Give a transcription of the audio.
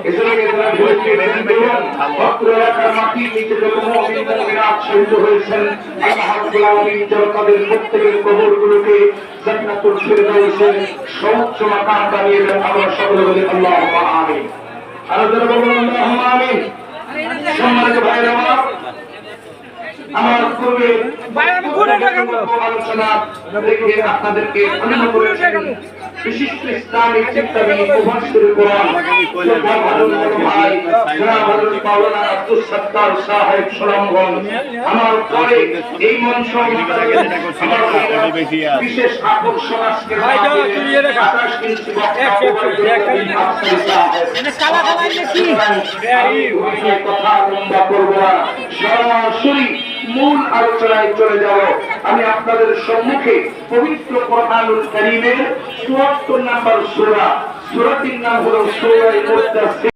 এজন্য মাটির নিচে যত মুমিন-মুমিনাত শহীদ হয়েছেন, আল্লাহ রাব্বুল আলামিন যেন তাদের প্রত্যেকের কবরগুলোকে জান্নাতুল ফিরদাউসের সর্বোচ্চ মাকাম বানিয়ে দেন। আমরা সকলে বলি আল্লাহুম্মা আমিন। আর যারা বলুন আল্লাহুম্মা আমিন। সম্মানিত ভাইরা আমার পূর্বে আলোচনা রেখে আপনাদেরকে বিশিষ্ট ইসলামিক চিন্তাবিদ মুফাসসির কোরআন আব্দুল সত্তার সাহেব সুনামগঞ্জ আমার পরে এই মঞ্চ বিশেষ আকর্ষণ আজকে কথা লম্বা করবো না, সরাসরি মূল আলোচনায় চলে যাব। আমি আপনাদের সম্মুখে পবিত্র কোরআনুল কারীমের ৭৪ নম্বর সূরা, সূরাটির নাম হলো সূরা মুদ্দাসসির।